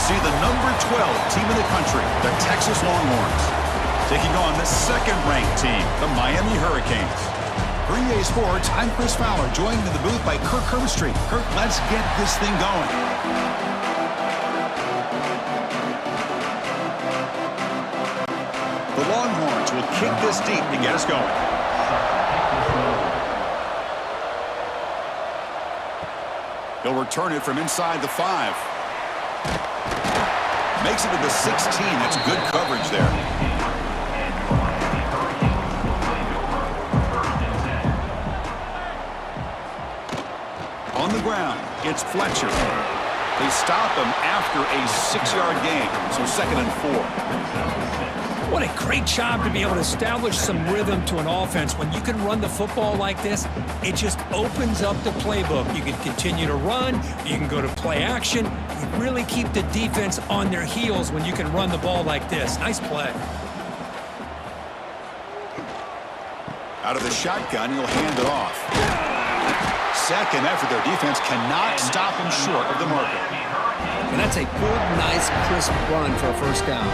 see the number 12 team in the country, the Texas Longhorns, taking on the second-ranked team, the Miami Hurricanes. For EA Sports, I'm Chris Fowler, joined in the booth by Kirk Herbstreit. Kirk, let's get this thing going. The Longhorns will kick this deep to get us going. He'll return it from inside the 5. Makes it to the 16. That's good coverage there. On the ground, it's Fletcher. They stop him after a 6-yard gain, so 2nd and 4. What a great job to be able to establish some rhythm to an offense. When you can run the football like this, it just opens up the playbook. You can continue to run. You can go to play action. You really keep the defense on their heels when you can run the ball like this. Nice play. Out of the shotgun, he'll hand it off. Second effort, their defense cannot stop him short of the marker. And that's a good, nice, crisp run for a first down.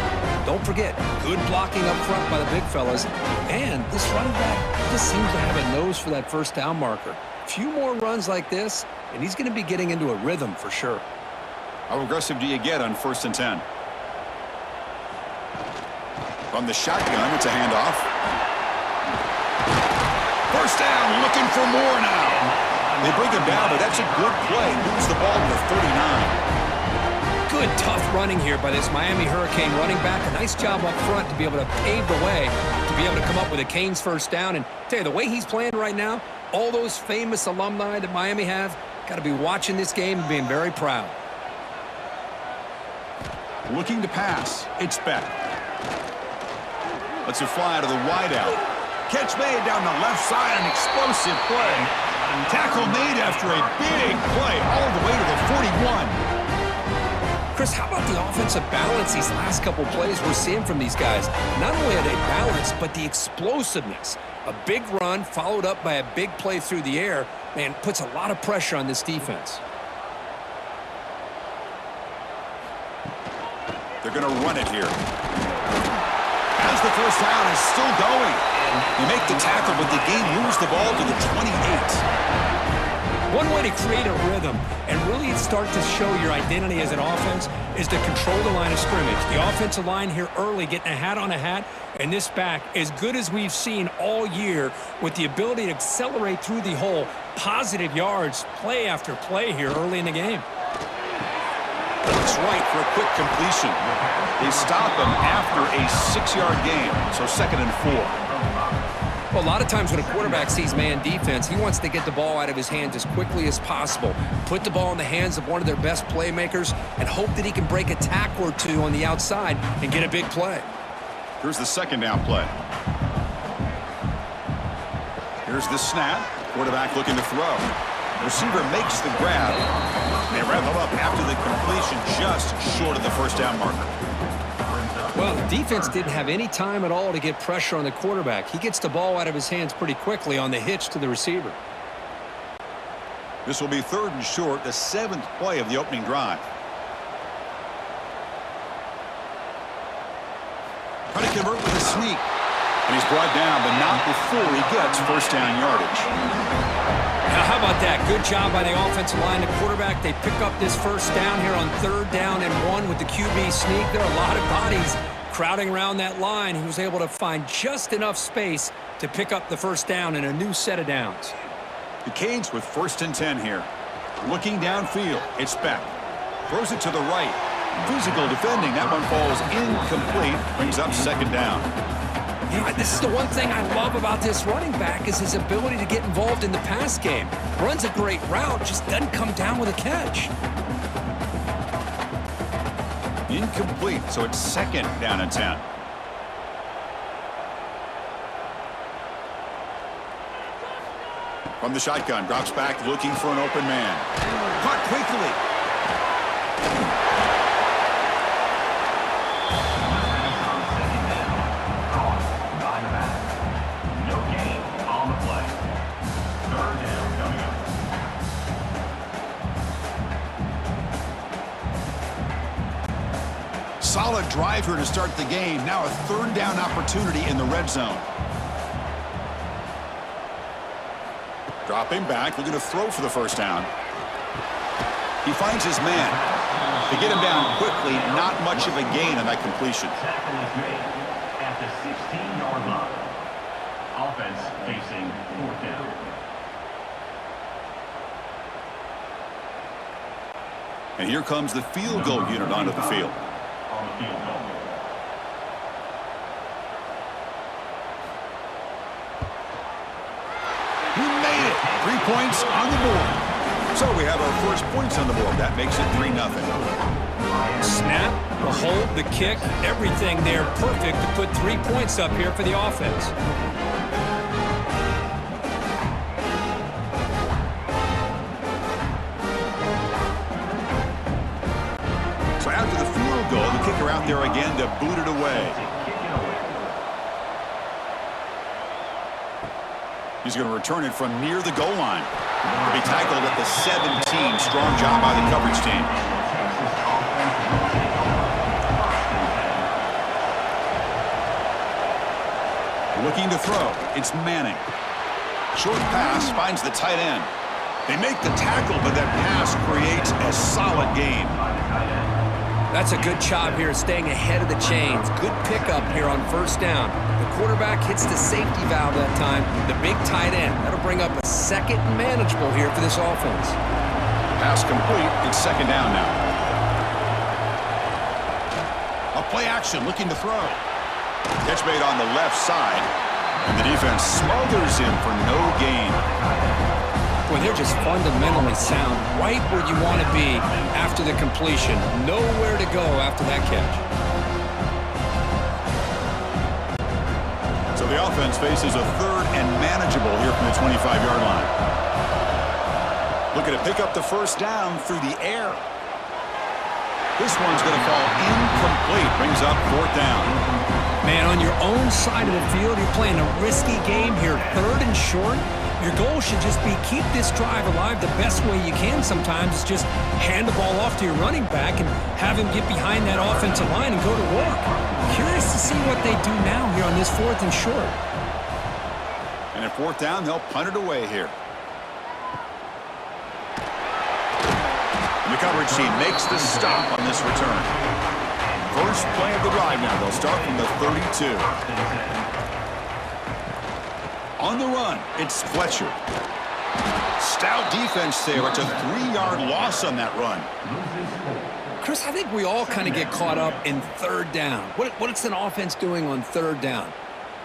Don't forget, good blocking up front by the big fellas. And this running back just seems to have a nose for that first down marker. A few more runs like this, and he's going to be getting into a rhythm for sure. How aggressive do you get on 1st and 10? From the shotgun, it's a handoff. First down, looking for more now. They bring him down, but that's a good play. Moves the ball to the 39. Good, tough running here by this Miami Hurricane running back. A nice job up front to be able to pave the way, to be able to come up with a Canes first down. And tell you, the way he's playing right now, all those famous alumni that Miami have, got to be watching this game and being very proud. Looking to pass. It's Beck. Lets it fly to the wideout. Catch made down the left side, an explosive play. Tackle made after a big play all the way to the 41. Chris, how about the offensive balance these last couple plays we're seeing from these guys? Not only are they balanced, but the explosiveness. A big run followed up by a big play through the air, man, puts a lot of pressure on this defense. They're going to run it here. As the first down is still going. You make the tackle, but the game moves the ball to the 28. One way to create a rhythm and really start to show your identity as an offense is to control the line of scrimmage. The offensive line here early getting a hat on a hat, and this back, as good as we've seen all year, with the ability to accelerate through the hole, positive yards, play after play here early in the game. Looks right for a quick completion. They stop him after a 6-yard gain, so 2nd and 4. Well, a lot of times when a quarterback sees man defense, he wants to get the ball out of his hands as quickly as possible, put the ball in the hands of one of their best playmakers, and hope that he can break a tackle or two on the outside and get a big play. Here's the 2nd down play. Here's the snap. Quarterback looking to throw. Receiver makes the grab. They wrap him up after the completion, just short of the first down marker. Well, the defense didn't have any time at all to get pressure on the quarterback. He gets the ball out of his hands pretty quickly on the hitch to the receiver. This will be 3rd and short, the 7th play of the opening drive. Trying to convert with a sneak. And he's brought down, but not before he gets first down yardage. Now, how about that? Good job by the offensive line. The quarterback, they pick up this first down here on 3rd down and 1 with the QB sneak. There are a lot of bodies crowding around that line. He was able to find just enough space to pick up the first down in a new set of downs. The Canes with 1st and 10 here. Looking downfield, it's Beck. Throws it to the right. Physical defending. That one falls incomplete. Brings up 2nd down. You know, this is the one thing I love about this running back is his ability to get involved in the pass game. Runs a great route, just doesn't come down with a catch. Incomplete, so it's 2nd down and 10. From the shotgun, drops back looking for an open man. Caught quickly. solid drive here to start the game. Now a third down opportunity in the red zone. Dropping back, looking to throw for the first down. He finds his man. To get him down quickly, not much of a gain on that completion. Tackle is made at the 16-yard line. Offense facing fourth down. And here comes the field goal unit onto the field. On the field goal. He made it. 3 points on the board. So we have our first points on the board. That makes it 3-0. Snap, the hold, the kick, everything there perfect to put 3 points up here for the offense. So after the field goal, the kicker out there again to boot it away. He's going to return it from near the goal line. He'll be tackled at the 17. Strong job by the coverage team. Looking to throw. It's Manning. Short pass finds the tight end. They make the tackle, but that pass creates a solid gain. That's a good job here, staying ahead of the chains. Good pickup here on first down. The quarterback hits the safety valve that time. The big tight end. That'll bring up a second and manageable here for this offense. Pass complete. It's second down now. A play action, looking to throw. Catch made on the left side. And the defense smothers him for no gain. Well, they're just fundamentally sound, right where you want to be after the completion. Nowhere to go after that catch. So the offense faces a third and manageable here from the 25-yard line. Looking to pick up the first down through the air. This one's going to fall incomplete. Brings up fourth down. Man, on your own side of the field, you're playing a risky game here. Third and short. Your goal should just be keep this drive alive the best way you can sometimes. Is just hand the ball off to your running back and have him get behind that offensive line and go to work. Curious to see what they do now here on this fourth and short. And at fourth down, they'll punt it away here. And the coverage team makes the stop on this return. First play of the drive now. They'll start from the 32. On the run, it's Fletcher. Stout defense there. It's a 3-yard loss on that run. Chris, I think we all kind of get caught up in third down. What's an offense doing on third down?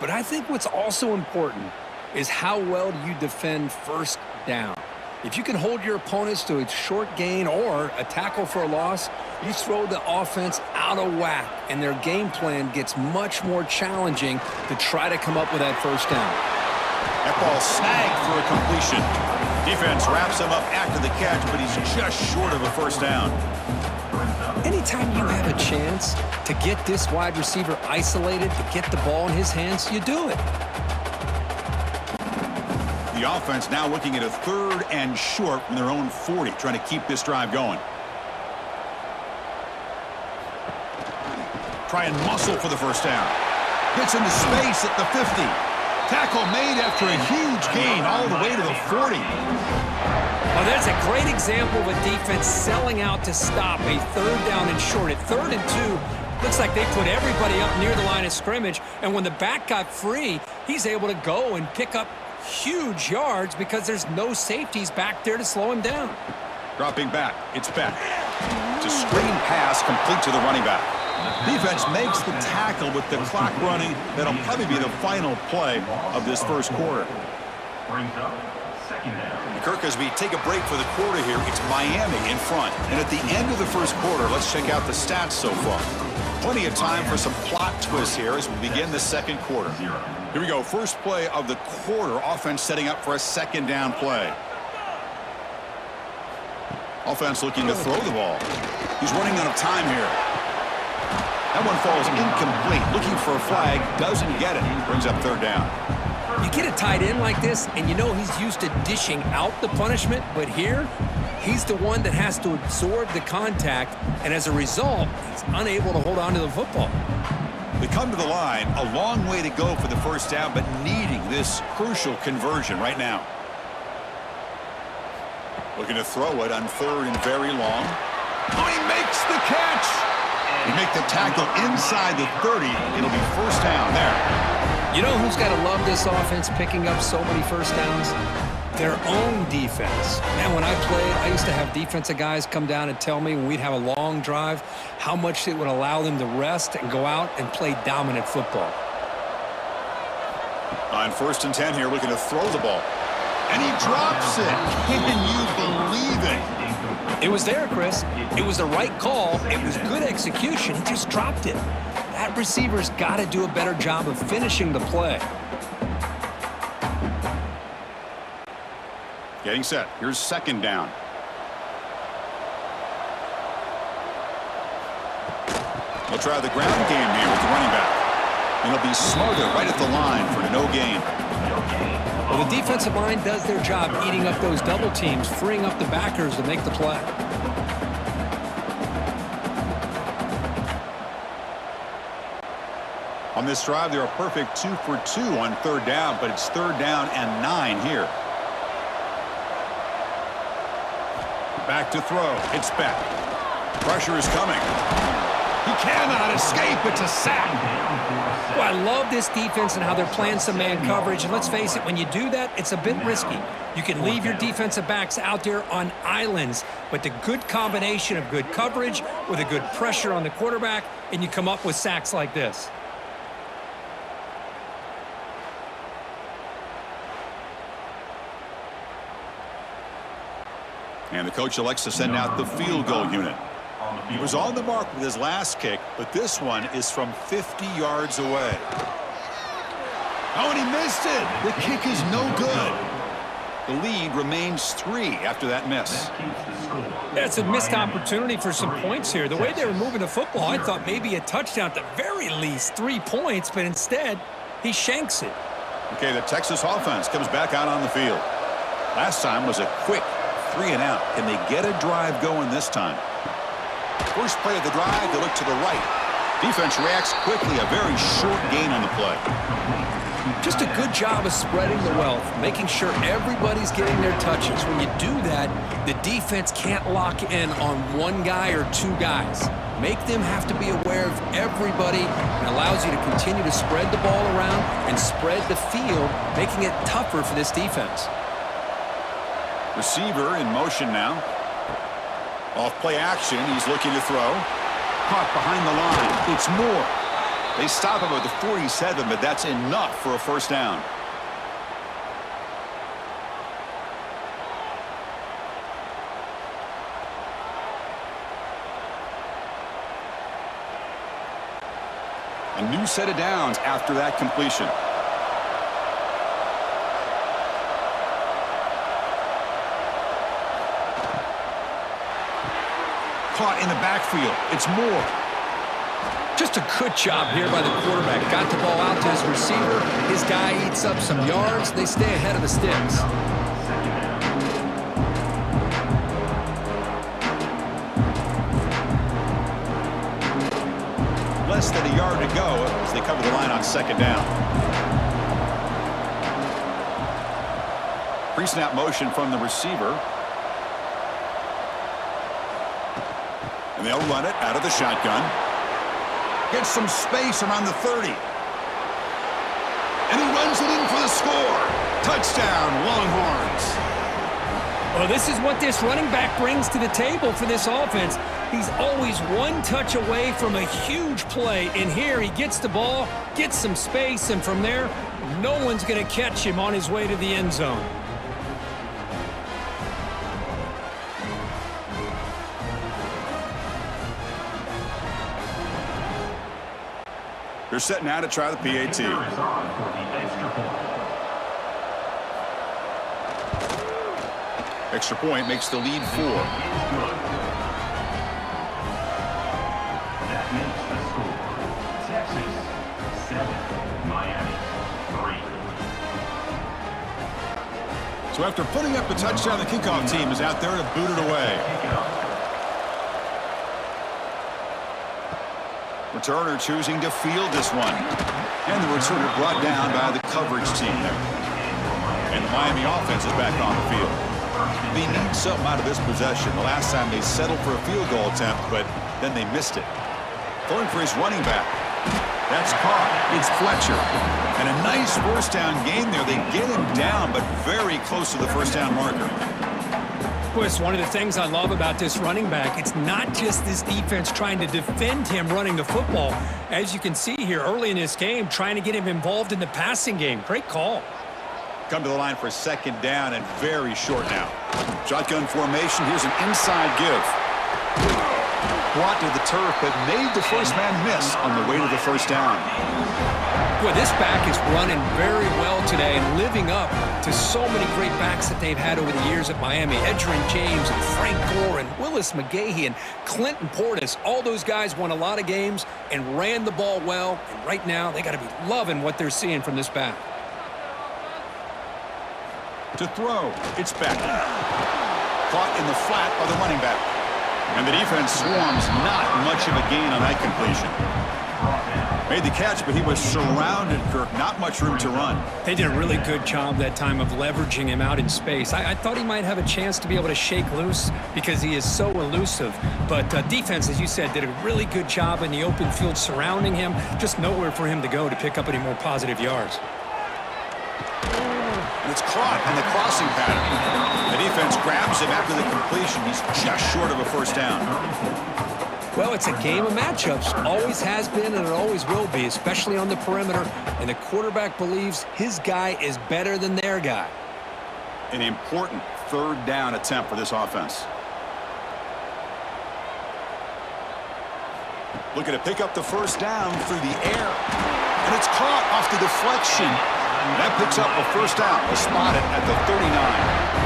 But I think what's also important is how well do you defend first down. If you can hold your opponents to a short gain or a tackle for a loss, you throw the offense out of whack, and their game plan gets much more challenging to try to come up with that first down. That ball snagged for a completion. Defense wraps him up after the catch, but he's just short of a first down. Anytime you have a chance to get this wide receiver isolated, to get the ball in his hands, you do it. The offense now looking at a third and short from their own 40, trying to keep this drive going. Try and muscle for the first down. Gets into space at the 50. Tackle made after a huge gain all the way to the 40. Well, that's a great example of a defense selling out to stop a third down and short. At 3rd and 2, looks like they put everybody up near the line of scrimmage, and when the back got free, he's able to go and pick up huge yards because there's no safeties back there to slow him down. Dropping back, it's Beck. It's a screen pass complete to the running back. Defense makes the tackle with the clock running. That'll probably be the final play of this first quarter. Brings up second down. Kirk, as we take a break for the quarter here, it's Miami in front. And at the end of the first quarter, let's check out the stats so far. Plenty of time for some plot twists here as we begin the second quarter. Here we go. First play of the quarter. Offense setting up for a second down play. Offense looking to throw the ball. He's running out of time here. That one falls incomplete. Looking for a flag. Doesn't get it. Brings up third down. You You get a tight end like this, and you know he's used to dishing out the punishment, but here, he's the one that has to absorb the contact, and as a result, he's unable to hold on to the football. We come to the line, a long way to go for the first down, but needing this crucial conversion right now. Looking to throw it on 3rd and very long. Oh, he makes the catch! He make the tackle inside the 30. It'll be first down there. You know who's got to love this offense picking up so many first downs? Their own defense. And when I played, I used to have defensive guys come down and tell me when we'd have a long drive how much it would allow them to rest and go out and play dominant football. On 1st and 10 here, looking to throw the ball. And he drops it. Can you believe it? It was there, Chris. It was the right call. It was good execution. He just dropped it. That receiver's got to do a better job of finishing the play. Getting set. Here's 2nd down. We'll try the ground game here with the running back. And he'll be smarter right at the line for no gain. Well, the defensive line does their job eating up those double teams, freeing up the backers to make the play. On this drive, they're a perfect 2 for 2 on 3rd down, but it's 3rd down and 9 here. Back to throw. It's back. Pressure is coming. He cannot escape. It's a sack. Well, I love this defense and how they're playing some man coverage. And let's face it, when you do that, it's a bit risky. You can leave your defensive backs out there on islands, but the good combination of good coverage with a good pressure on the quarterback, and you come up with sacks like this. And the coach elects to send out the field goal unit. He was on the mark with his last kick, but this one is from 50 yards away. Oh, and he missed it. The kick is no good. The lead remains 3 after that miss. That's a missed opportunity for some points here. The way they were moving the football, I thought maybe a touchdown, at the very least 3 points, but instead, he shanks it. Okay, the Texas offense comes back out on the field. Last time was a quick 3 and out. Can they get a drive going this time? First play of the drive, they look to the right. Defense reacts quickly, a very short gain on the play. Just a good job of spreading the wealth, making sure everybody's getting their touches. When you do that, the defense can't lock in on one guy or 2 guys. Make them have to be aware of everybody, and allows you to continue to spread the ball around and spread the field, making it tougher for this defense. Receiver in motion now. Off play action, he's looking to throw. Caught behind the line. It's Moore. They stop him at the 47, but that's enough for a first down. A new set of downs after that completion. Caught in the backfield. It's Moore. Just a good job here by the quarterback. Got the ball out to his receiver. His guy eats up some yards. They stay ahead of the sticks. Less than a yard to go as they cover the line on 2nd down. Pre-snap motion from the receiver. And they'll run it out of the shotgun. Gets some space around the 30. And he runs it in for the score. Touchdown, Longhorns. Well, this is what this running back brings to the table for this offense. He's always one touch away from a huge play. And here he gets the ball, gets some space, and from there, no one's going to catch him on his way to the end zone. They're set now to try the PAT. Extra point makes the lead 4. That makes the score Texas 7, Miami 3. So after putting up the touchdown, the kickoff team is out there to boot it away. Returner choosing to field this one. And the returner brought down by the coverage team there. And the Miami offense is back on the field. They need something out of this possession. The last time they settled for a field goal attempt, but then they missed it. Throwing for his running back. That's caught. It's Fletcher. And a nice first down gain there. They get him down, but very close to the first down marker. Well, it's one of the things I love about this running back. It's not just this defense trying to defend him running the football. As you can see here early in this game, trying to get him involved in the passing game. Great call. Come to the line for a second down and very short now. Shotgun formation. Here's an inside give. Brought to the turf, but made the first man miss on the way to the first down. Boy, this back is running very well today and living up to so many great backs that they've had over the years at Miami. Edgerrin James and Frank Gore and Willis McGahee and Clinton Portis. All those guys won a lot of games and ran the ball well. And right now, they got to be loving what they're seeing from this back. To throw, it's back. Caught in the flat by the running back. And the defense swarms, not much of a gain on that completion. Made the catch, but he was surrounded, Kirk. Not much room to run. They did a really good job that time of leveraging him out in space. I thought he might have a chance to be able to shake loose because he is so elusive. But defense, as you said, did a really good job in the open field surrounding him. Just nowhere for him to go to pick up any more positive yards. And it's caught on the crossing pattern. The defense grabs him after the completion. He's just short of a first down. Well, it's a game of matchups. Always has been and it always will be, especially on the perimeter. And the quarterback believes his guy is better than their guy. An important third down attempt for this offense. Looking to pick up the first down through the air. And it's caught off the deflection. That picks up a first down. We'll spot it at the 39.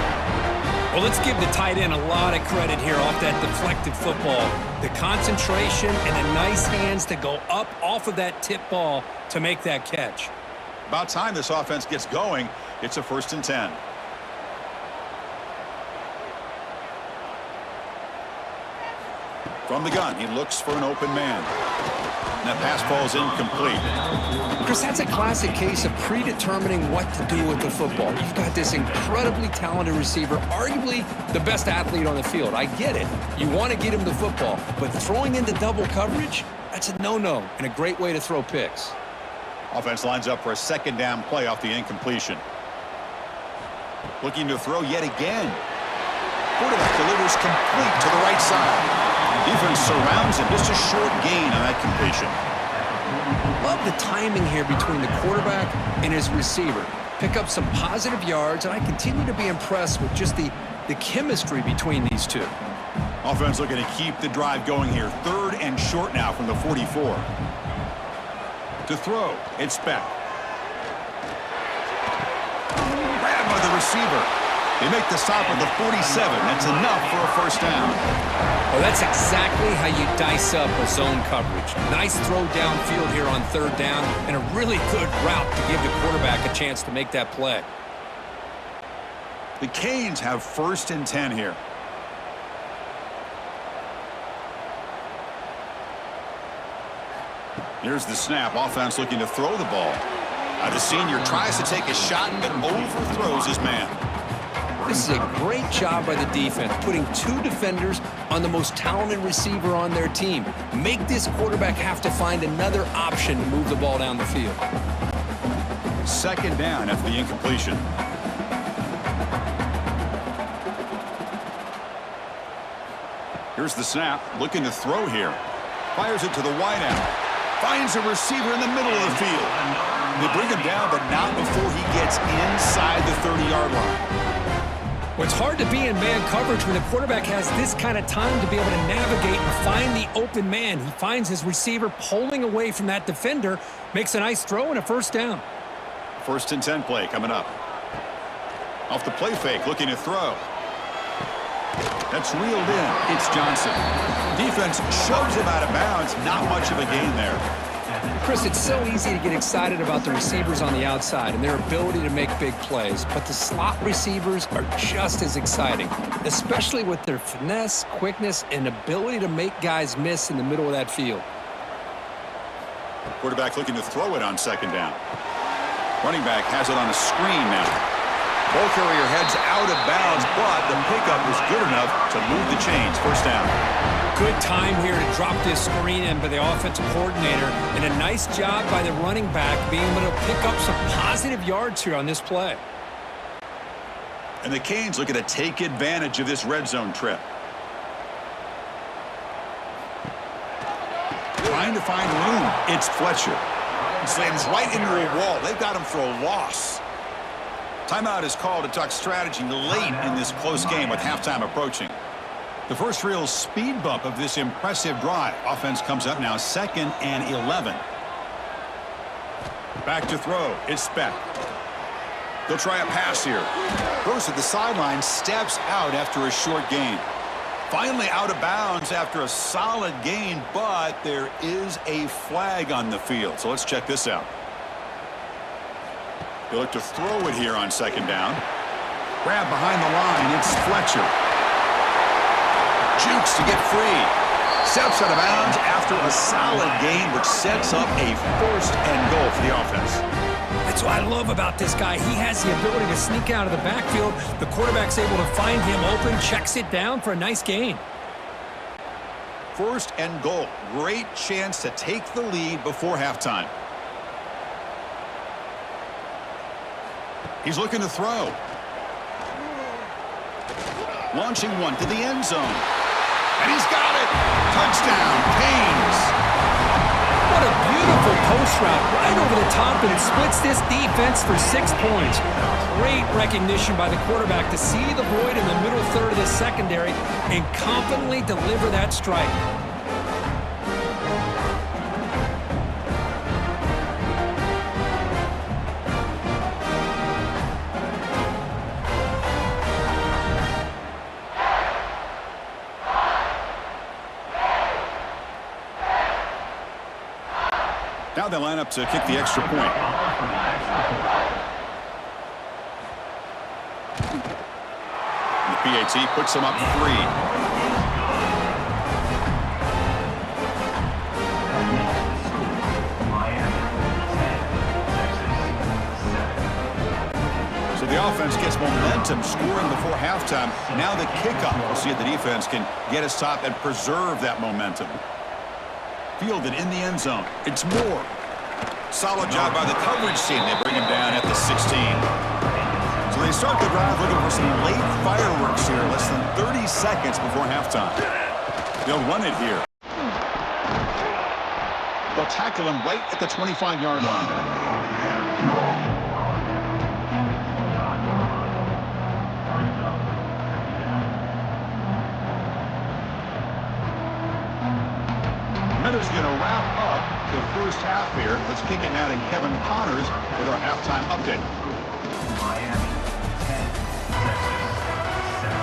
Well, let's give the tight end a lot of credit here off that deflected football. The concentration and the nice hands to go up off of that tip ball to make that catch. About time this offense gets going. It's a 1st and 10. From the gun, he looks for an open man. And that pass falls incomplete. Chris, that's a classic case of predetermining what to do with the football. You've got this incredibly talented receiver, arguably the best athlete on the field. I get it. You want to get him the football, but throwing into double coverage, that's a no-no and a great way to throw picks. Offense lines up for a 2nd down play off the incompletion. Looking to throw yet again. Quarterback delivers complete to the right side. Defense surrounds him. Just a short gain on that completion. Love the timing here between the quarterback and his receiver. Pick up some positive yards, and I continue to be impressed with just the chemistry between these two. Offense looking to keep the drive going here. 3rd and short now from the 44. To throw, it's back. Grabbed by the receiver. They make the stop at the 47. That's enough for a first down. Well, that's exactly how you dice up a zone coverage. Nice throw downfield here on 3rd down, and a really good route to give the quarterback a chance to make that play. The Canes have 1st and 10 here. Here's the snap. Offense looking to throw the ball. The senior tries to take a shot, but overthrows his man. This is a great job by the defense, putting 2 defenders on the most talented receiver on their team. Make this quarterback have to find another option to move the ball down the field. 2nd down after the incompletion. Here's the snap. Looking to throw here. Fires it to the wideout. Finds a receiver in the middle of the field. They bring him down, but not before he gets inside the 30-yard line. Well, it's hard to be in man coverage when the quarterback has this kind of time to be able to navigate and find the open man. He finds his receiver pulling away from that defender, makes a nice throw and a first down. 1st and 10 play coming up. Off the play fake, looking to throw. That's reeled in. It's Johnson. Defense shoves him out of bounds. Not much of a gain there. Chris, it's so easy to get excited about the receivers on the outside and their ability to make big plays, but the slot receivers are just as exciting, especially with their finesse, quickness, and ability to make guys miss in the middle of that field. Quarterback looking to throw it on second down. Running back has it on a screen now. Ball carrier heads out of bounds, but the pickup was good enough to move the chains. First down. Good time here to drop this screen in by the offensive coordinator, and a nice job by the running back being able to pick up some positive yards here on this play. And the Canes looking to take advantage of this red zone trip. Trying to find room. It's Fletcher. Slams right into a wall. They've got him for a loss. Timeout is called to talk strategy late in this close game with halftime approaching. The first real speed bump of this impressive drive. Offense comes up now 2nd and 11. Back to throw. It's Speck. They'll try a pass here. Goes to the sideline, steps out after a short gain. Finally out of bounds after a solid gain, but there is a flag on the field. So let's check this out. They look to throw it here on second down. Grab behind the line. It's Fletcher. Jukes to get free. Steps out of bounds after a solid gain, which sets up a 1st and goal for the offense. That's what I love about this guy. He has the ability to sneak out of the backfield. The quarterback's able to find him open, checks it down for a nice gain. 1st and goal. Great chance to take the lead before halftime. He's looking to throw. Launching one to the end zone. And he's got it. Touchdown, Canes. What a beautiful post route right over the top, and it splits this defense for 6 points. Great recognition by the quarterback to see the void in the middle third of the secondary and confidently deliver that strike. Now they line up to kick the extra point. The PAT puts them up 3. So the offense gets momentum scoring before halftime. Now the kickoff. We'll see if the defense can get us top and preserve that momentum. Fielded in the end zone. It's Moore. Solid job by the coverage team. They bring him down at the 16. So they start the drive looking for some late fireworks here. Less than 30 seconds before halftime. They'll run it here. They'll tackle him right at the 25-yard line. Is going to wrap up the first half here. Let's kick it now to Kevin Connors with our halftime update. Miami 10, Texas 7.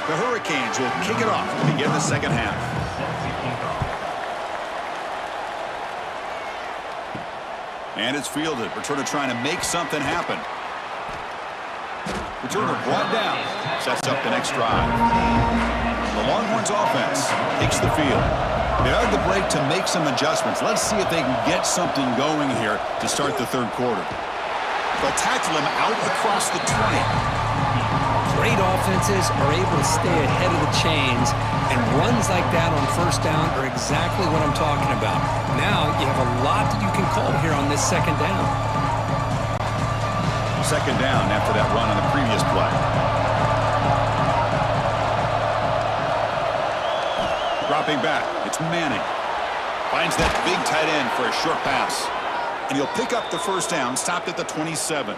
The Hurricanes will kick it off to begin the second half. And it's fielded. Returner trying to make something happen. Returner brought down. Sets up the next drive. The Longhorns offense takes the field. They had the break to make some adjustments. Let's see if they can get something going here to start the third quarter. They'll tackle him out across the 20. Great offenses are able to stay ahead of the chains, and runs like that on first down are exactly what I'm talking about. Now you have a lot that you can call here on this second down. Second down after that run on the previous play. Dropping back, it's Manning. Finds that big tight end for a short pass. And he'll pick up the first down, stopped at the 27.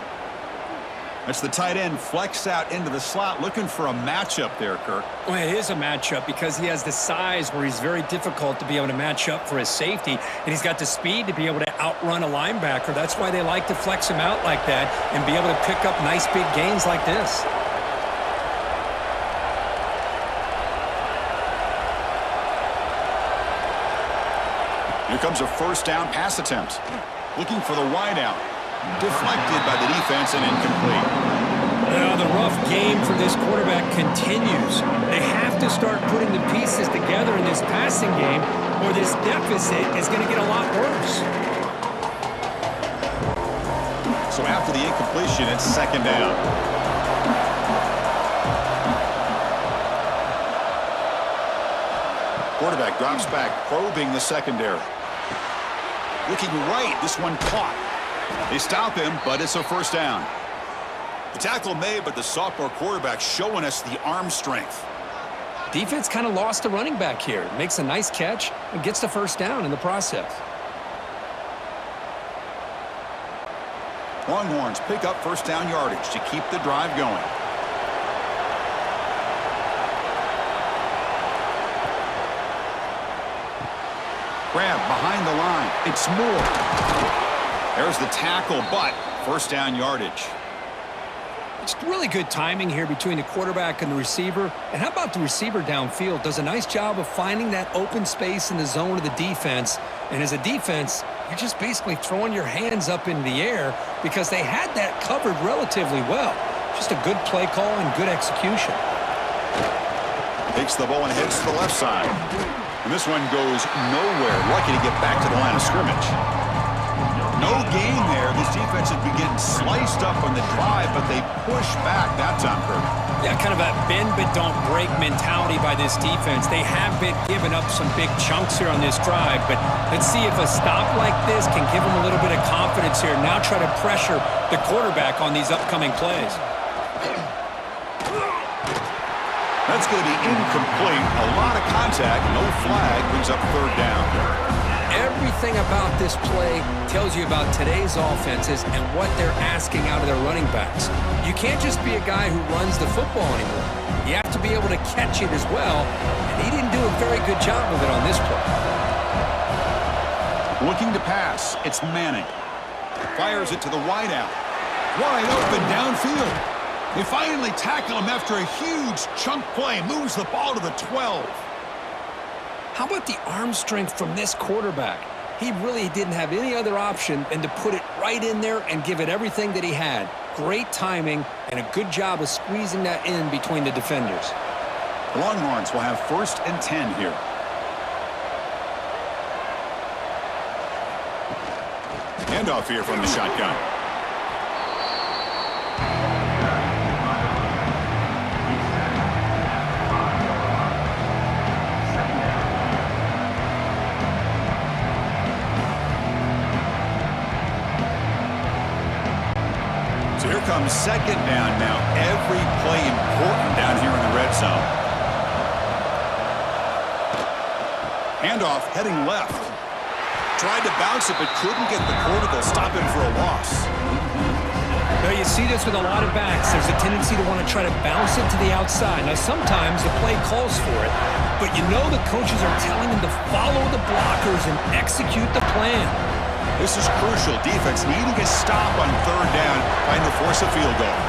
That's the tight end flex out into the slot, looking for a matchup there, Kirk. Well, it is a matchup because he has the size where he's very difficult to be able to match up for his safety, and he's got the speed to be able to outrun a linebacker. That's why they like to flex him out like that and be able to pick up nice big gains like this. Here comes a first down pass attempt. Looking for the wide out. Deflected by the defense and incomplete. Now the rough game for this quarterback continues. They have to start putting the pieces together in this passing game, or this deficit is going to get a lot worse. So after the incompletion, it's second down. Quarterback drops back, probing the secondary. Looking right, this one caught. They stop him, but it's a first down. The tackle made, but the sophomore quarterback showing us the arm strength. Defense kind of lost a running back here. Makes a nice catch and gets the first down in the process. Longhorns pick up first down yardage to keep the drive going. Grab behind the line. It's Moore. There's the tackle, but first down yardage. It's really good timing here between the quarterback and the receiver. And how about the receiver downfield? Does a nice job of finding that open space in the zone of the defense. And as a defense, you're just basically throwing your hands up in the air because they had that covered relatively well. Just a good play call and good execution. Takes the ball and heads to the left side. And this one goes nowhere. Lucky to get back to the line of scrimmage. No gain there. This defense has been getting sliced up on the drive, but they push back that time, Kirk. Yeah, kind of a bend but don't break mentality by this defense. They have been giving up some big chunks here on this drive, but let's see if a stop like this can give them a little bit of confidence here. Now try to pressure the quarterback on these upcoming plays. That's going to be incomplete. A lot of contact. No flag. Brings up third down. Everything about this play tells you about today's offenses and what they're asking out of their running backs. You can't just be a guy who runs the football anymore. You have to be able to catch it as well, and he didn't do a very good job of it on this play. Looking to pass. It's Manning. Fires it to the wideout. Wide open downfield. They finally tackle him after a huge chunk play. Moves the ball to the 12. How about the arm strength from this quarterback? He really didn't have any other option than to put it right in there and give it everything that he had. Great timing and a good job of squeezing that in between the defenders. The Longhorns will have 1st and 10 here. Handoff here from the shotgun. So here comes second down now. Every play important down here in the red zone. Handoff heading left. Tried to bounce it, but couldn't get the cortical. Stop him for a loss. Now you see this with a lot of backs. There's a tendency to want to try to bounce it to the outside. Now sometimes the play calls for it, but you know the coaches are telling them to follow the blockers and execute the plan. This is crucial. Defense needing a stop on third down, trying to force a field goal.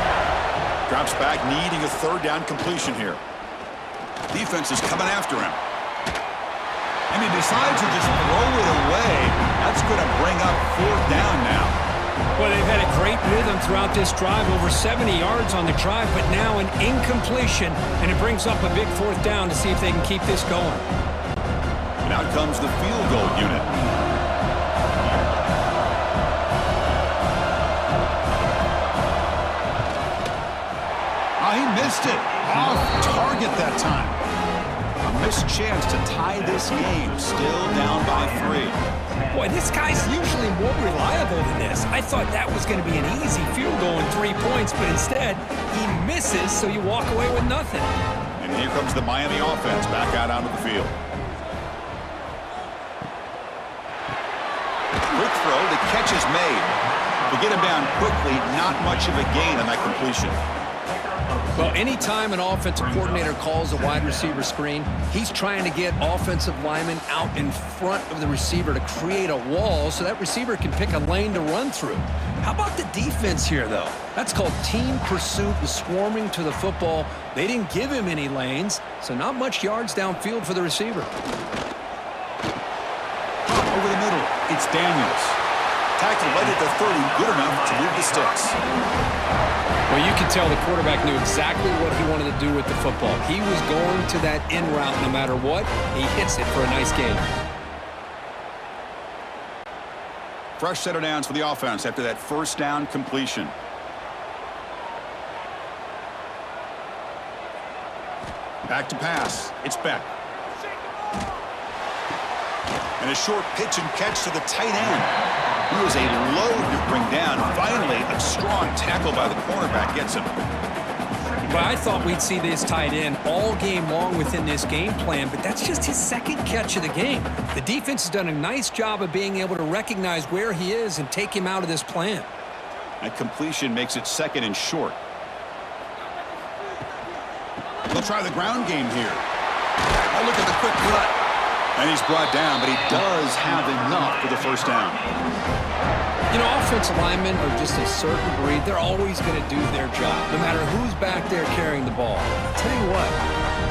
Drops back, needing a third down completion here. Defense is coming after him. And he decides to just throw it away. That's going to bring up 4th down now. Well, they've had a great rhythm throughout this drive, over 70 yards on the drive, but now an incompletion, and it brings up a big 4th down to see if they can keep this going. And out comes the field goal unit. He missed it. Off target that time. A missed chance to tie this game. Still down by 3. Boy, this guy's usually more reliable than this. I thought that was going to be an easy field goal in 3 points, but instead, he misses, so you walk away with nothing. And here comes the Miami offense back out onto the field. Quick throw. The catch is made. To get him down quickly, not much of a gain on that completion. Well, anytime an offensive coordinator calls a wide receiver screen, he's trying to get offensive linemen out in front of the receiver to create a wall so that receiver can pick a lane to run through. How about the defense here, though? That's called team pursuit and swarming to the football. They didn't give him any lanes, so not much yards downfield for the receiver. Over the It's Daniels. Tackle right at the 30, good enough to move the sticks. Well, you can tell the quarterback knew exactly what he wanted to do with the football. He was going to that in route no matter what. He hits it for a nice gain. Fresh set of downs for the offense after that first down completion. Back to pass. It's Beck. And a short pitch and catch to the tight end. He was a load to bring down. Finally, a strong tackle by the cornerback gets him. Well, I thought we'd see this tight end all game long within this game plan, but that's just his second catch of the game. The defense has done a nice job of being able to recognize where he is and take him out of this plan. That completion makes it second and short. They'll try the ground game here. Oh, look at the quick cut. And he's brought down, but he does have enough for the first down. You know, offensive linemen are just a certain breed. They're always going to do their job, no matter who's back there carrying the ball. I'll tell you what,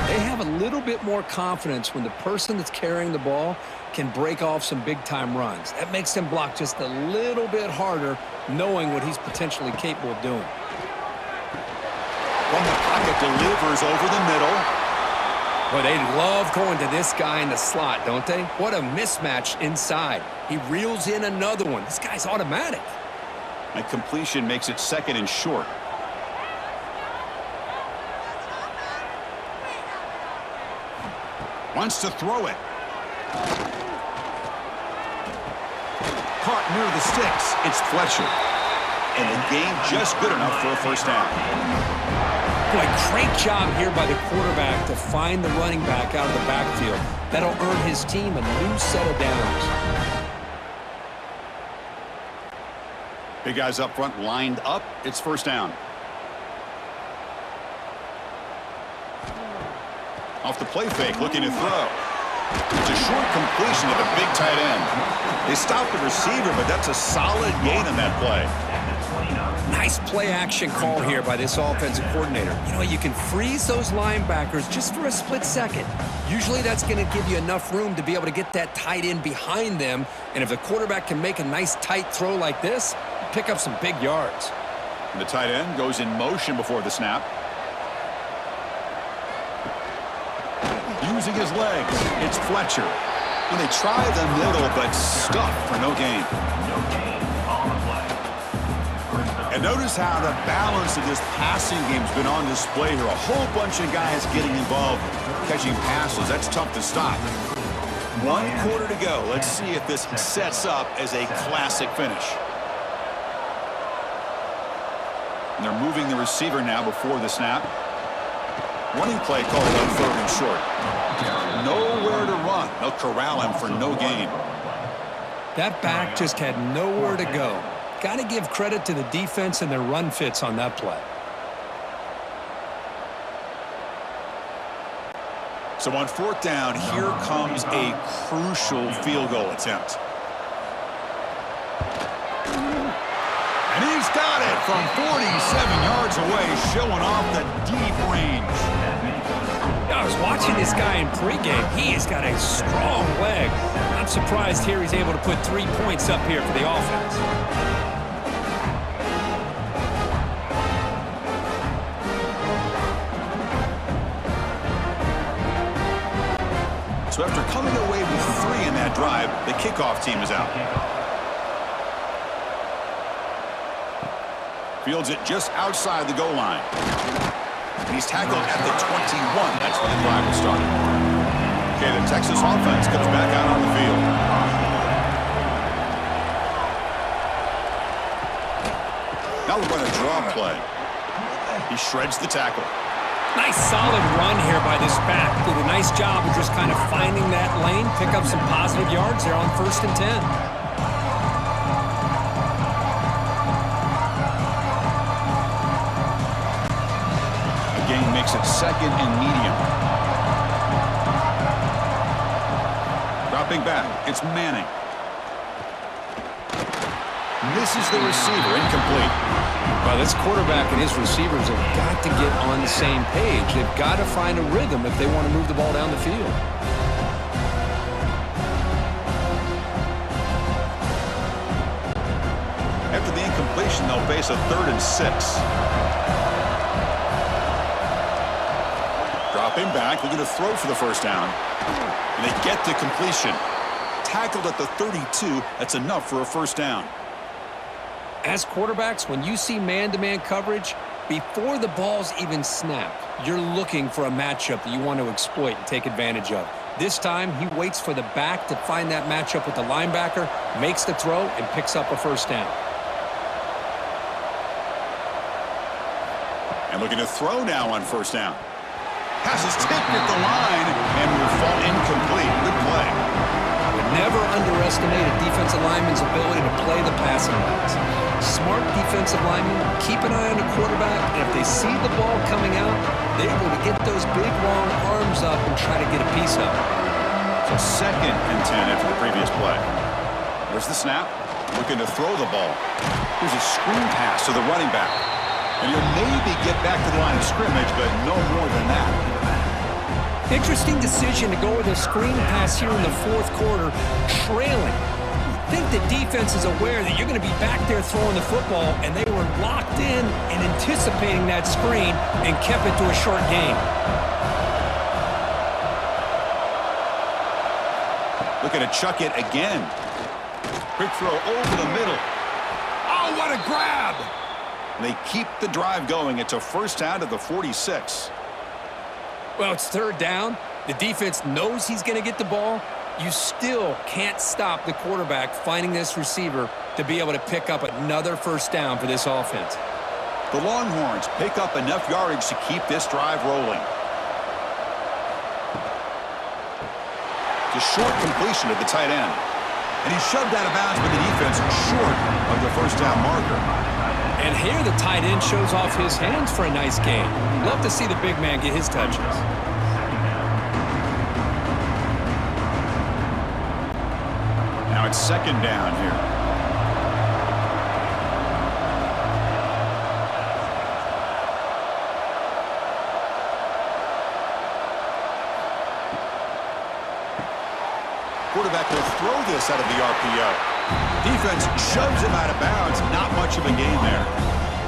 they have a little bit more confidence when the person that's carrying the ball can break off some big-time runs. That makes them block just a little bit harder, knowing what he's potentially capable of doing. From the pocket, delivers over the middle. Well, they love going to this guy in the slot, don't they? What a mismatch inside. He reels in another one. This guy's automatic. That completion makes it second and short. Wants to throw it. Caught near the sticks. It's Fletcher. And the game just good enough for a first down. Boy, great job here by the quarterback to find the running back out of the backfield. That'll earn his team a new set of downs. Big guys up front lined up. It's first down. Off the play fake, looking to throw. It's a short completion to the big tight end. They stopped the receiver, but that's a solid gain on that play. Nice play action call here by this offensive coordinator. You know, you can freeze those linebackers just for a split second. Usually that's going to give you enough room to be able to get that tight end behind them. And if the quarterback can make a nice tight throw like this, pick up some big yards. And the tight end goes in motion before the snap. Using his legs, it's Fletcher. And they try the middle, but stuffed for no gain. And notice how the balance of this passing game's been on display here. A whole bunch of guys getting involved, catching passes. That's tough to stop. 1 quarter to go. Let's see if this sets up as a classic finish. And they're moving the receiver now before the snap. Running play called on third and short. Nowhere to run. They'll corral him for no gain. That back just had nowhere to go. Got to give credit to the defense and their run fits on that play. So on fourth down, here comes a crucial field goal attempt. And he's got it from 47 yards away, showing off the deep range. I was watching this guy in pregame. He has got a strong leg. Not surprised here he's able to put 3 points up here for the offense. So after coming away with 3 in that drive, the kickoff team is out. Fields it just outside the goal line. And he's tackled at the 21. That's when the drive will start. Okay, the Texas offense comes back out on the field. Now we're going to draw play. He shreds the tackle. Nice solid run here by this back. Did a nice job of just kind of finding that lane, pick up some positive yards there on 1st and 10. Makes it second and medium. Dropping back, it's Manning. Misses the receiver, incomplete. Well, this quarterback and his receivers have got to get on the same page. They've got to find a rhythm if they want to move the ball down the field. completion, they'll face a 3rd and 6. Dropping back, looking to throw for the first down. And they get the completion. Tackled at the 32, that's enough for a first down. As quarterbacks, when you see man-to-man coverage, before the ball's even snapped, you're looking for a matchup that you want to exploit and take advantage of. This time, he waits for the back to find that matchup with the linebacker, makes the throw, and picks up a first down. And looking to throw now on first down. Pass is tipped at the line and will fall incomplete. Good play. Never underestimate a defensive lineman's ability to play the passing routes. Smart defensive linemen keep an eye on the quarterback, and if they see the ball coming out, they're able to get those big, long arms up and try to get a piece of it. So 2nd and 10 after the previous play. There's the snap. Looking to throw the ball. Here's a screen pass to the running back. And he'll maybe get back to the line of scrimmage, but no more than that. Interesting decision to go with a screen pass here in the 4th quarter, trailing. I think the defense is aware that you're going to be back there throwing the football, and they were locked in and anticipating that screen and kept it to a short gain. Looking to chuck it again. Quick throw over the middle. Oh, what a grab! They keep the drive going. It's a first down at the 46. Well, it's 3rd down. The defense knows he's going to get the ball. You still can't stop the quarterback finding this receiver to be able to pick up another first down for this offense. The Longhorns pick up enough yardage to keep this drive rolling. The short completion to the tight end. And he's shoved out of bounds with the defense short of the first down marker. And here the tight end shows off his hands for a nice gain. Love to see the big man get his touches. Now it's 2nd down here. Quarterback will throw this out of the RPO. Defense shoves him out of bounds. Not much of a gain there.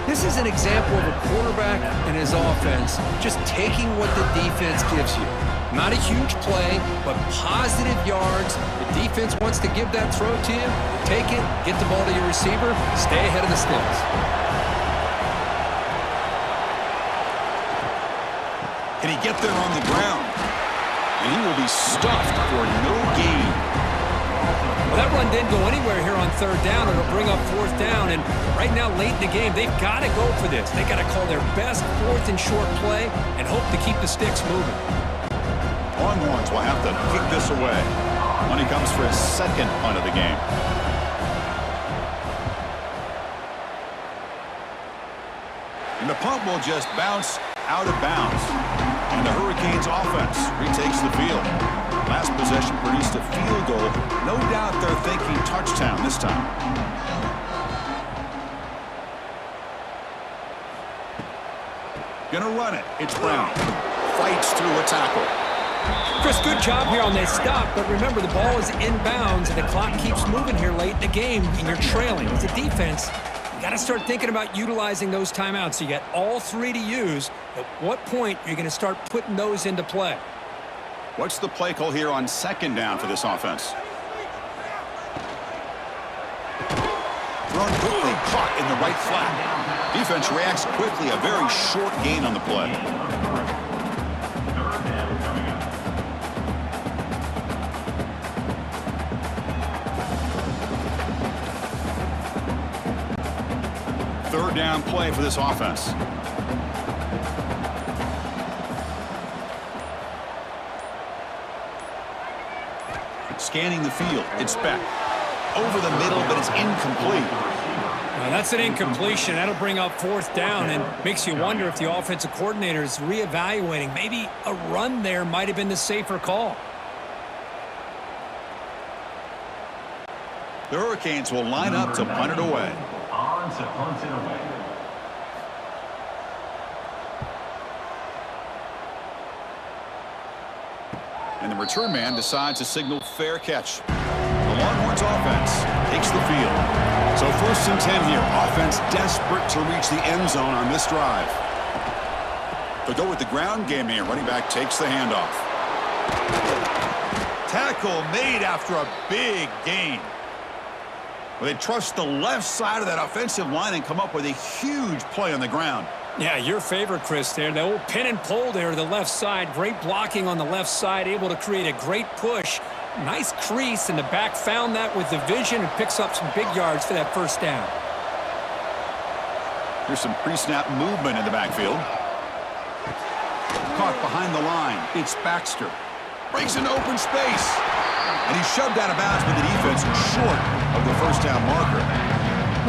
This is an example of a quarterback and his offense just taking what the defense gives you. Not a huge play, but positive yards. The defense wants to give that throw to you. Take it, get the ball to your receiver, stay ahead of the sticks. Can he get there on the ground? And he will be stuffed for no gain. Well, that run didn't go anywhere here on 3rd down. It'll bring up 4th down. And right now, late in the game, they've got to go for this. They've got to call their best 4th and short play and hope to keep the sticks moving. Longhorns will have to kick this away when he comes for his 2nd punt of the game. And the punt will just bounce out of bounds. And the Hurricanes offense retakes the field. Last possession produced a field goal. No doubt they're thinking touchdown this time. Gonna run it. It's Brown. Fights through a tackle. Chris, good job here on that stop, but remember the ball is inbounds and the clock keeps moving here late in the game and you're trailing. As a defense, you got to start thinking about utilizing those timeouts. You got all 3 to use. At what point are you going to start putting those into play? What's the play call here on 2nd down for this offense? Thrown quickly, caught in the right flat. Defense reacts quickly, a very short gain on the play. Third down play for this offense. Scanning the field, it's back. Over the middle, but it's incomplete. Well, that's an incompletion. That'll bring up 4th down and makes you wonder if the offensive coordinator is reevaluating. Maybe a run there might have been the safer call. The Hurricanes will line up to punt it away. On to punt it away. And the return man decides to signal fair catch. The Longhorns offense takes the field. So 1st and 10 here. Offense desperate to reach the end zone on this drive. They'll go with the ground game here. Running back takes the handoff. Tackle made after a big gain. Well, they trust the left side of that offensive line and come up with a huge play on the ground. Yeah, your favorite, Chris, there. The old pin and pull there to the left side. Great blocking on the left side, able to create a great push. Nice crease, and the back found that with the vision and picks up some big yards for that 1st down. Here's some pre-snap movement in the backfield. Caught behind the line. It's Baxter. Breaks into open space. And he's shoved out of bounds with the defense short of the 1st down marker.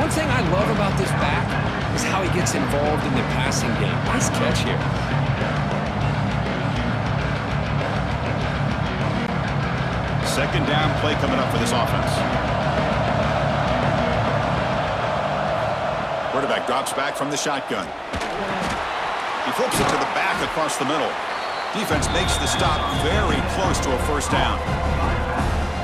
One thing I love about this back is how he gets involved in the passing game. Nice catch here. Second down play coming up for this offense. Quarterback drops back from the shotgun. He flips it to the back across the middle. Defense makes the stop very close to a 1st down.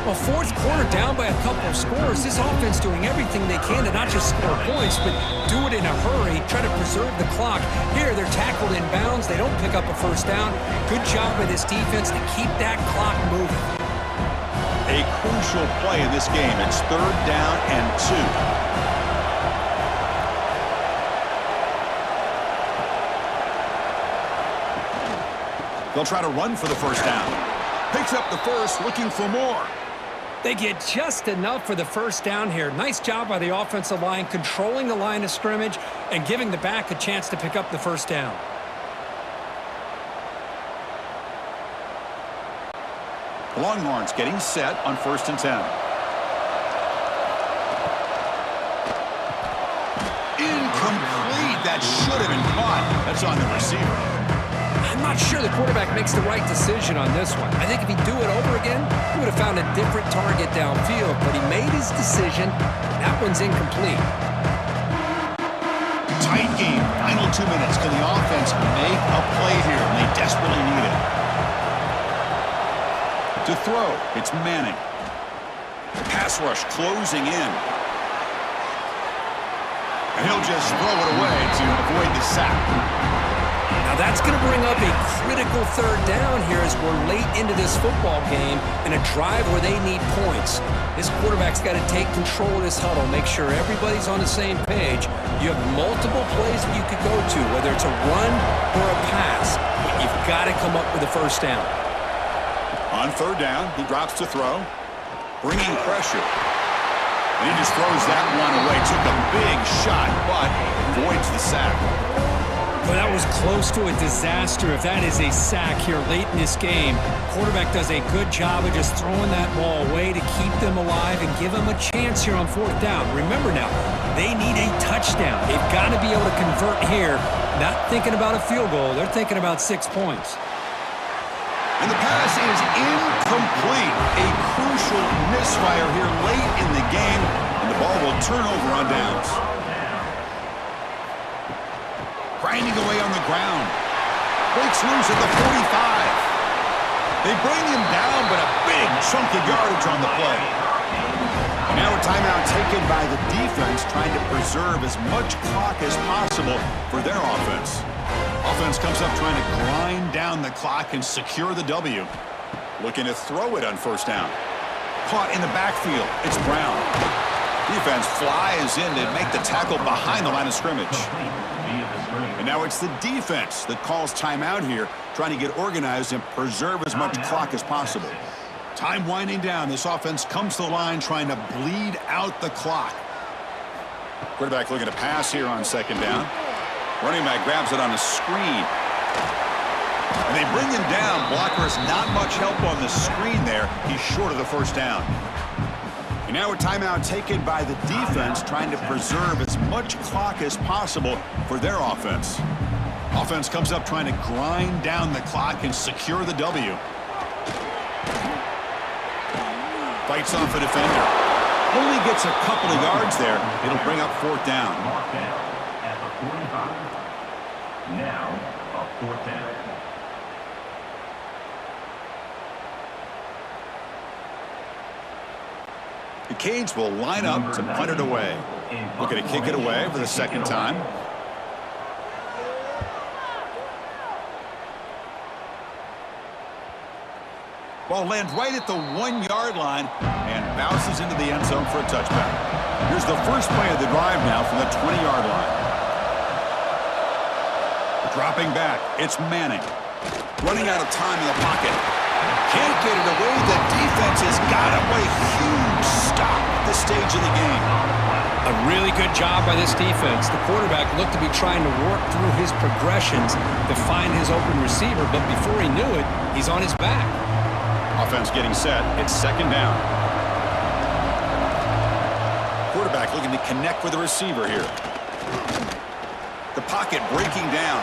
Well, 4th quarter down by a couple of scores. This offense doing everything they can to not just score points, but do it in a hurry, try to preserve the clock. Here, they're tackled in bounds. They don't pick up a 1st down. Good job by this defense to keep that clock moving. A crucial play in this game. It's 3rd down and 2. They'll try to run for the 1st down. Picks up the 1st, looking for more. They get just enough for the 1st down here. Nice job by the offensive line, controlling the line of scrimmage and giving the back a chance to pick up the 1st down. Longhorns getting set on 1st and 10. Incomplete. That should have been caught. That's on the receiver. I'm not sure the quarterback makes the right decision on this one. I think if he'd do it over again, he would have found a different target downfield, but he made his decision. That one's incomplete. Tight game. Final 2 minutes. Can the offense make a play here? And they desperately need it. To throw, it's Manning. Pass rush closing in. And he'll just throw it away to avoid the sack. Now that's going to bring up a critical 3rd down here as we're late into this football game in a drive where they need points. This quarterback's got to take control of this huddle, make sure everybody's on the same page. You have multiple plays that you could go to, whether it's a run or a pass. But you've got to come up with a 1st down. On 3rd down, he drops to throw, bringing pressure. And he just throws that one away. Took a big shot, but avoids the sack. Well, that was close to a disaster if that is a sack here late in this game. Quarterback does a good job of just throwing that ball away to keep them alive and give them a chance here on 4th down. Remember now, they need a touchdown. They've got to be able to convert here. Not thinking about a field goal. They're thinking about 6 points. And the pass is incomplete. A crucial misfire here late in the game, and the ball will turn over on downs. Grinding away on the ground. Breaks loose at the 45. They bring him down, but a big chunk of yardage on the play. And now a timeout taken by the defense, trying to preserve as much clock as possible for their offense. Offense comes up trying to grind down the clock and secure the W. Looking to throw it on 1st down. Caught in the backfield. It's Brown. Defense flies in to make the tackle behind the line of scrimmage. And now it's the defense that calls timeout here, trying to get organized and preserve as much clock as possible. Time winding down. This offense comes to the line trying to bleed out the clock. Quarterback looking to pass here on 2nd down. Running back grabs it on the screen. And they bring him down. Blocker has not much help on the screen there. He's short of the 1st down. And now a timeout taken by the defense, trying to preserve as much clock as possible for their offense. Offense comes up trying to grind down the clock and secure the W. Fights off a defender. Only gets a couple of yards there. It'll bring up 4th down. Mark down at the 45. Now a 4th down. The Canes will line up to punt it away. Looking to kick it away for the second time. Ball lands right at the 1-yard line and bounces into the end zone for a touchback. Here's the first play of the drive now from the 20-yard line. Dropping back, it's Manning. Running out of time in the pocket. Can't get it away. The defense has got him. What a huge stop at this stage of the game. A really good job by this defense. The quarterback looked to be trying to work through his progressions to find his open receiver, but before he knew it, he's on his back. Offense getting set. It's second down. Quarterback looking to connect with the receiver here. The pocket breaking down.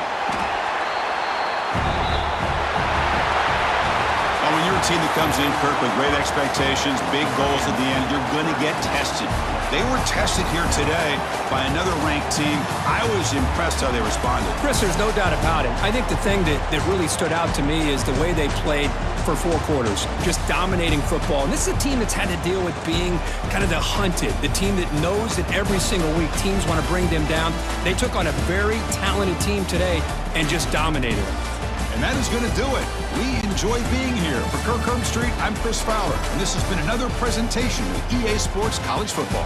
Well, when you're a team that comes in, Kirk, with great expectations, big goals at the end, you're going to get tested. They were tested here today by another ranked team. I was impressed how they responded. Chris, there's no doubt about it. I think the thing that really stood out to me is the way they played for 4 quarters, just dominating football. And this is a team that's had to deal with being kind of the hunted, the team that knows that every single week teams want to bring them down. They took on a very talented team today and just dominated them. And that is going to do it. We enjoy being here. For Kirk Street, I'm Chris Fowler, and this has been another presentation of EA Sports College Football.